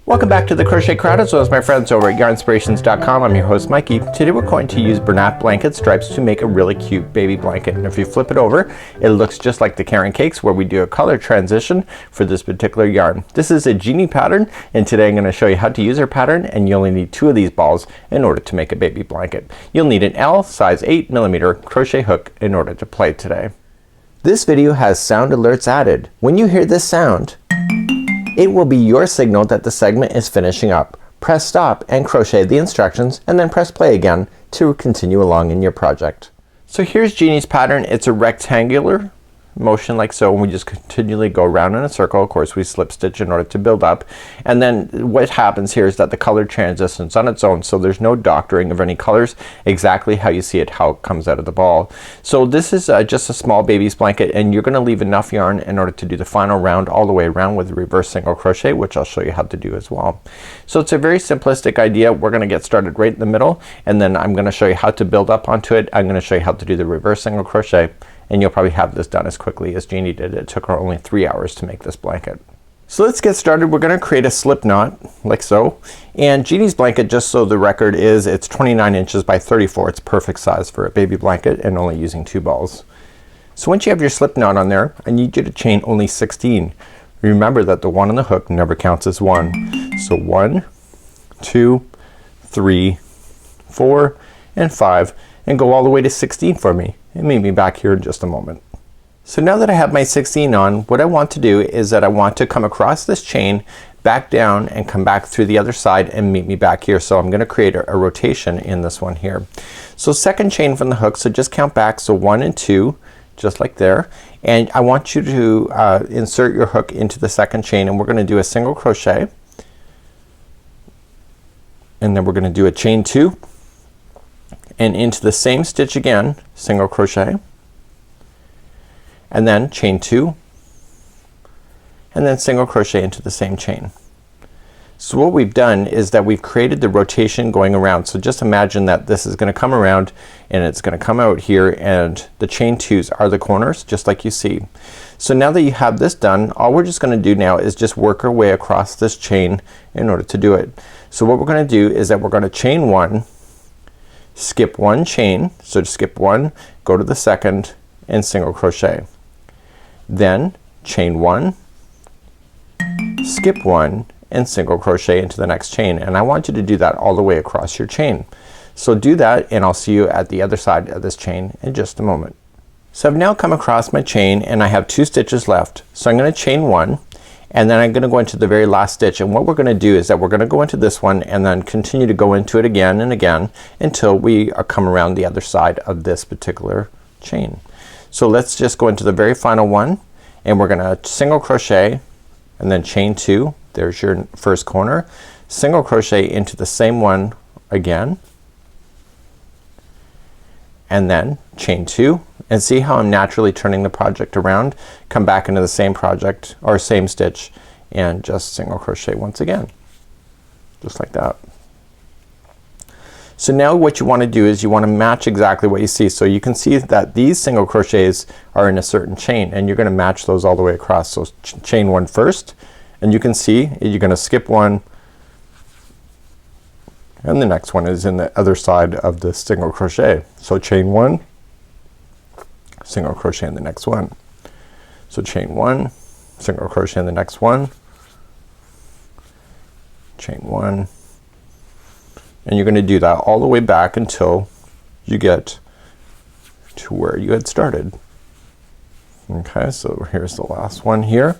Welcome back to the Crochet Crowd, as well as my friends over at yarnspirations.com. I'm your host Mikey. Today we're going to use Bernat Blanket Stripes to make a really cute baby blanket. And if you flip it over, it looks just like the Caring Cakes, where we do a color transition for this particular yarn. This is a genie pattern, and today I'm going to show you how to use our pattern, and you only need 2 of these balls in order to make a baby blanket. You'll need an L size 8mm crochet hook in order to play today. This video has sound alerts added. When you hear this sound, it will be your signal that the segment is finishing up. Press stop and crochet the instructions, and then press play again to continue along in your project. So here's Jeannie's pattern. It's a rectangular motion like so, and we just continually go around in a circle. Of course we slip stitch in order to build up, and then what happens here is that the color transitions on its own, so there's no doctoring of any colors, exactly how you see it, how it comes out of the ball. So this is just a small baby's blanket, and you're gonna leave enough yarn in order to do the final round all the way around with reverse single crochet, which I'll show you how to do as well. So it's a very simplistic idea. We're gonna get started right in the middle, and then I'm gonna show you how to build up onto it. I'm gonna show you how to do the reverse single crochet, and you'll probably have this done as quickly as Jeannie did. It took her only 3 hours to make this blanket. So let's get started. We're gonna create a slip knot like so, and Jeannie's blanket, just so the record is, it's 29 inches by 34. It's perfect size for a baby blanket and only using 2 balls. So once you have your slip knot on there, I need you to chain only 16. Remember that the 1 on the hook never counts as 1. So 1, 2, 3, 4, and 5, and go all the way to 16 for me, and meet me back here in just a moment. So now that I have my 16 on, what I want to do is that I want to come across this chain, back down, and come back through the other side and meet me back here. So I'm gonna create a rotation in this one here. So second chain from the hook, so just count back, so 1 and 2, just like there, and I want you to insert your hook into the second chain, and we're gonna do a single crochet, and then we're gonna do a chain 2, and into the same stitch again, single crochet, and then chain 2, and then single crochet into the same chain. So what we've done is that we've created the rotation going around. So just imagine that this is gonna come around, and it's gonna come out here, and the chain 2s are the corners, just like you see. So now that you have this done, all we're just gonna do now is just work our way across this chain in order to do it. So what we're gonna do is that we're gonna chain 1, skip 1 chain, so just skip 1, go to the second, and single crochet. Then chain 1, skip 1, and single crochet into the next chain, and I want you to do that all the way across your chain. So do that, and I'll see you at the other side of this chain in just a moment. So I've now come across my chain, and I have 2 stitches left. So I'm gonna chain 1, and then I'm gonna go into the very last stitch, and what we're gonna do is that we're gonna go into this one and then continue to go into it again and again until we come around the other side of this particular chain. So let's just go into the very final one, and we're gonna single crochet and then chain 2. There's your first corner. Single crochet into the same one again, and then chain 2, and see how I'm naturally turning the project around. Come back into the same project or same stitch, and just single crochet once again, just like that. So now what you want to do is you want to match exactly what you see. So you can see that these single crochets are in a certain chain, and you're gonna match those all the way across. So chain 1 first, and you can see you're gonna skip 1, and the next one is in the other side of the single crochet. So chain 1, single crochet in the next one. So chain 1, single crochet in the next one, chain 1, and you're gonna do that all the way back until you get to where you had started. Okay, so here's the last one here,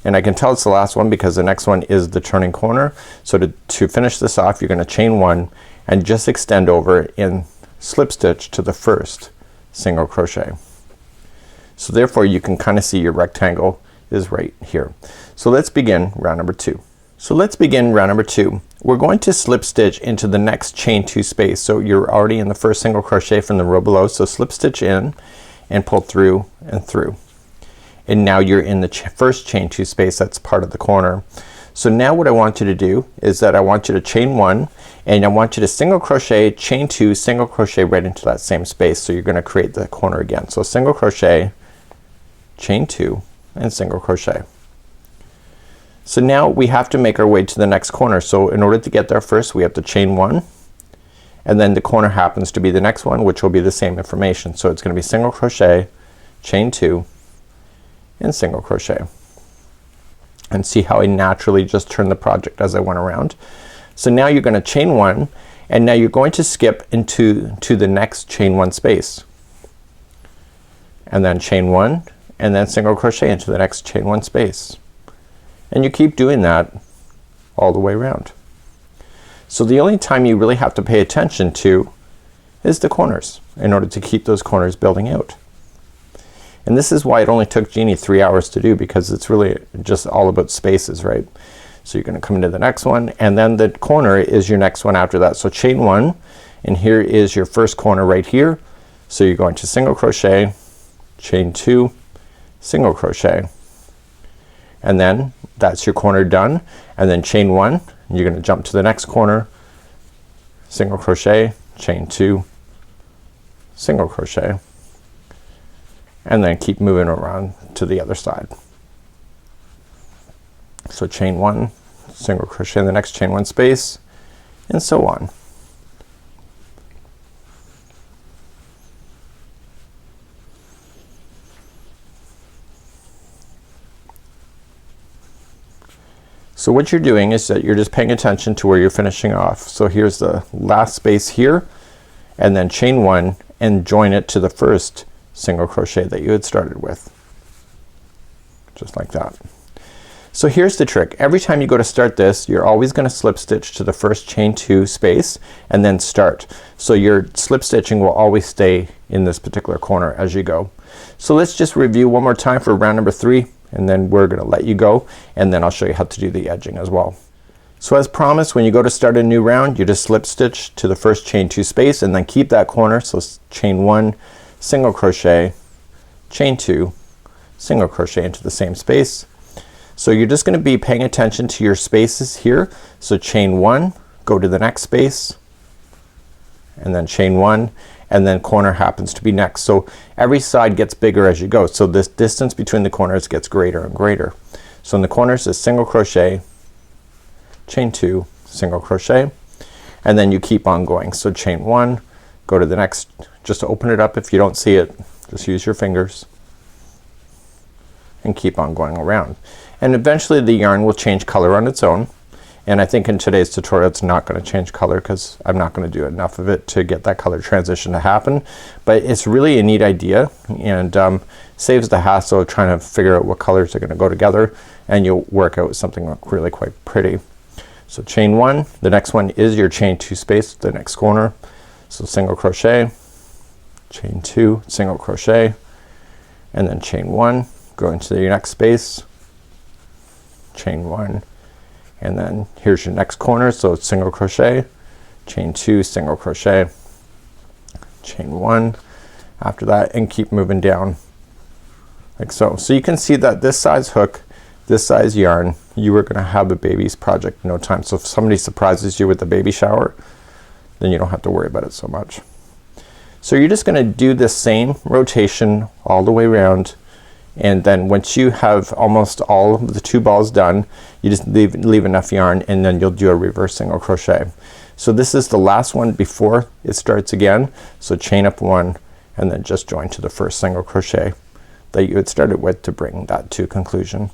and I can tell it's the last one because the next one is the turning corner. So to finish this off, you're gonna chain 1 and just extend over and slip stitch to the first single crochet. So therefore you can kind of see your rectangle is right here. So let's begin round number 2. So let's begin round number 2. We're going to slip stitch into the next chain 2 space. So you're already in the first single crochet from the row below, so slip stitch in and pull through and through, and now you're in the first chain 2 space that's part of the corner. So now what I want you to do is that I want you to chain 1, and I want you to single crochet, chain 2, single crochet right into that same space. So you're gonna create the corner again. So single crochet, chain 2, and single crochet. So now we have to make our way to the next corner. So in order to get there first we have to chain 1, and then the corner happens to be the next one, which will be the same information. So it's gonna be single crochet, chain 2, and single crochet. And see how I naturally just turned the project as I went around. So now you're gonna chain 1, and now you're going to skip into the next chain 1 space, and then chain 1, and then single crochet into the next chain 1 space, and you keep doing that all the way around. So the only time you really have to pay attention to is the corners in order to keep those corners building out. And this is why it only took Jeannie 3 hours to do, because it's really just all about spaces, right? So you're gonna come into the next one, and then the corner is your next one after that. So chain 1, and here is your first corner right here. So you're going to single crochet, chain 2, single crochet, and then that's your corner done. And then chain 1, and you're gonna jump to the next corner, single crochet, chain 2, single crochet, and then keep moving around to the other side. So chain 1, single crochet in the next chain 1 space, and so on. So what you're doing is that you're just paying attention to where you're finishing off. So here's the last space here, and then chain 1 and join it to the first single crochet that you had started with, just like that. So here's the trick. Every time you go to start this, you're always gonna slip stitch to the first chain 2 space and then start. So your slip stitching will always stay in this particular corner as you go. So let's just review one more time for round number 3, and then we're gonna let you go, and then I'll show you how to do the edging as well. So as promised, when you go to start a new round, you just slip stitch to the first chain 2 space and then keep that corner. So chain 1, single crochet, chain 2, single crochet into the same space. So you're just gonna be paying attention to your spaces here. So chain 1, go to the next space, and then chain 1, and then corner happens to be next. So every side gets bigger as you go. So this distance between the corners gets greater and greater. So in the corners is single crochet, chain 2, single crochet, and then you keep on going. So chain 1, go to the next, just open it up. If you don't see it, just use your fingers and keep on going around. And eventually the yarn will change color on its own, and I think in today's tutorial it's not gonna change color because I'm not gonna do enough of it to get that color transition to happen. But it's really a neat idea, and saves the hassle of trying to figure out what colors are gonna go together, and you'll work out something really quite pretty. So chain 1, the next one is your chain 2 space, the next corner. So single crochet, chain 2, single crochet, and then chain 1, go into your next space, chain 1, and then here's your next corner. So it's single crochet, chain 2, single crochet, chain 1 after that, and keep moving down like so. So you can see that this size hook, this size yarn, you are gonna have a baby's project in no time. So if somebody surprises you with a baby shower, then you don't have to worry about it so much. So you're just gonna do the same rotation all the way around, and then once you have almost all of the 2 balls done, you just leave enough yarn, and then you'll do a reverse single crochet. So this is the last one before it starts again. So chain up 1 and then just join to the first single crochet that you had started with to bring that to conclusion.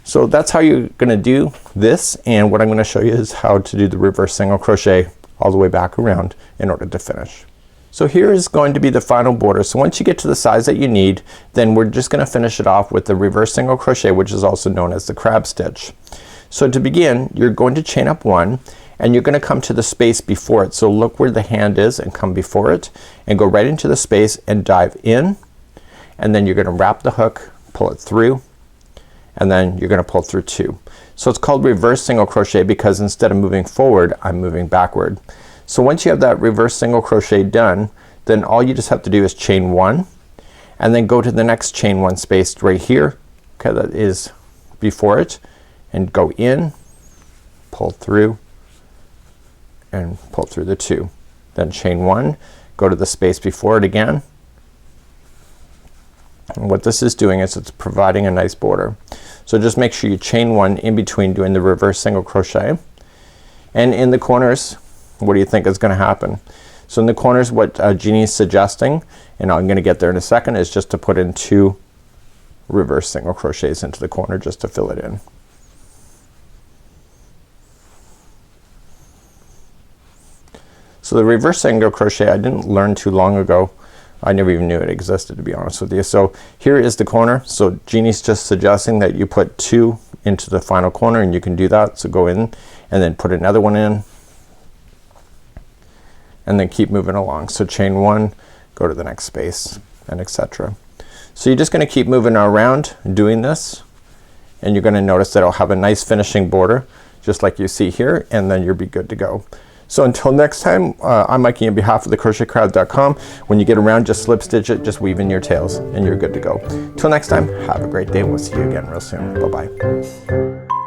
So that's how you're gonna do this, and what I'm gonna show you is how to do the reverse single crochet all the way back around in order to finish. So here is going to be the final border. So once you get to the size that you need, then we're just gonna finish it off with the reverse single crochet, which is also known as the crab stitch. So to begin, you're going to chain up 1, and you're gonna come to the space before it. So look where the hand is and come before it, and go right into the space and dive in, and then you're gonna wrap the hook, pull it through, and then you're gonna pull through 2. So it's called reverse single crochet because instead of moving forward, I'm moving backward. So once you have that reverse single crochet done, then all you just have to do is chain 1, and then go to the next chain 1 space right here, okay, that is before it, and go in, pull through, and pull through the 2. Then chain 1, go to the space before it again, And what this is doing is it's providing a nice border. So just make sure you chain 1 in between doing the reverse single crochet. And in the corners, what do you think is gonna happen? So in the corners, what Jeannie's suggesting, and I'm gonna get there in a second, is just to put in 2 reverse single crochets into the corner just to fill it in. So the reverse single crochet I didn't learn too long ago. I never even knew it existed, to be honest with you. So here is the corner. So Jeannie's just suggesting that you put 2 into the final corner, and you can do that. So go in and then put another one in and then keep moving along. So chain 1, go to the next space, and etc. So you're just gonna keep moving around doing this, and you're gonna notice that it'll have a nice finishing border just like you see here, and then you'll be good to go. So until next time, I'm Mikey on behalf of the crochetcrowd.com. When you get around, just slip stitch it, just weave in your tails, and you're good to go. Till next time, have a great day. We'll see you again real soon. Bye bye.